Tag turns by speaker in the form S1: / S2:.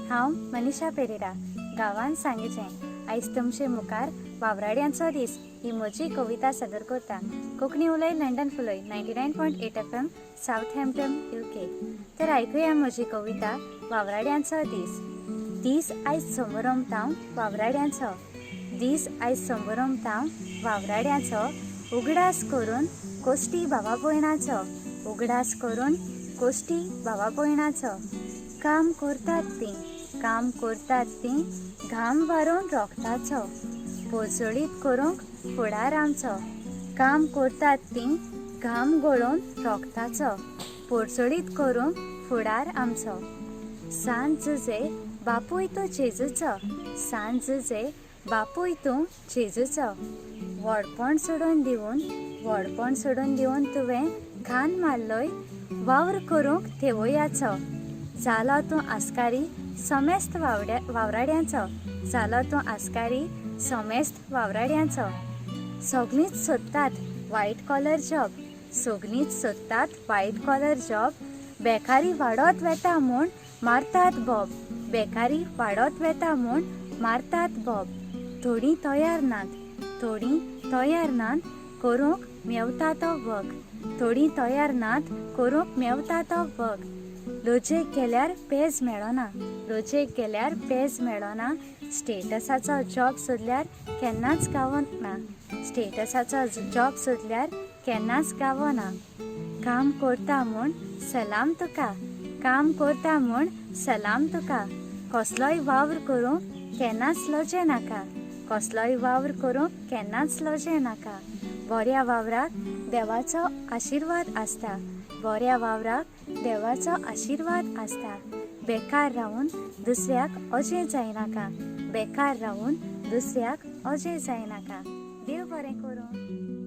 S1: हांव मनीषा पेरेरा गांवांत सांगेचें। आयज तुमचे मुखार वावराड्यांचो दीस ही म्हजी कविता सादर करता। कोंकणी उलय लंडन फुलय 99.8 FM सावथहॅम्प्टन UK। तर आयकुया म्हजी कविता वावराड्यांचो दीस। दीस आयज समोरमतां वावराड्यांचो, दीस आयज समोरमतां वावराड्यांचो, उगडास करून कोश्टी भावा भयणाचो, उगडास करून कोश्टी भावा भयणाचो। काम करतात तीं घाम वारून रोखताचो, पोचळीत करूंक फुडार आमचो। काम करतात तीं घाम गळोवन रोखताचो, पोचळीत करूंक फुडार आमचो। सांज जे बापूय तूं जेजूचो, सांज जे बापूय तूं जेजूचो। व्हडपण सोडून दिवन तुवें घान मारलोय, वावर करूंक थेवयाचो। जालो तूं आस्कारी समेस्त वावराड्यांचो, जालो तूं आस्कारी समेस्त वावराड्यांचो। सगळींच सोदतात वायट कॉलर जॉब, सगळींच सोदतात वायट कॉलर जॉब। बेकारी वाडत वेता म्हूण मारतात बॉब, बेकारी वाडत वेता म्हूण मारतात बॉब। थोडीं तयार नात करूंक मेवता तो वग, थोडीं तयार नात करूंक मेवता तो वग। लोजेक गेल्यार पेज मेळना, स्टेटसाचो जॉब सोदल्यार केन्नाच गावना, स्टेटसाचो जॉब सोदल्यार केन्नाच गावना। काम करता म्हूण सलाम तुका, काम करता म्हूण सलाम तुका। कसलोय वावर करूंक केन्नाच लोजें नाका, कसलोय वावर करूंक केन्नाच लोजें नाका। बऱ्या वावराक देवाचो आशिर्वाद आसता, बऱ्या वावराक देवाचो आशिर्वाद आसता। बेकार रावून दुसऱ्याक अजें जायनाका, बेकार रावून दुसऱ्याक अजें जायनाका। देव बरें करूं।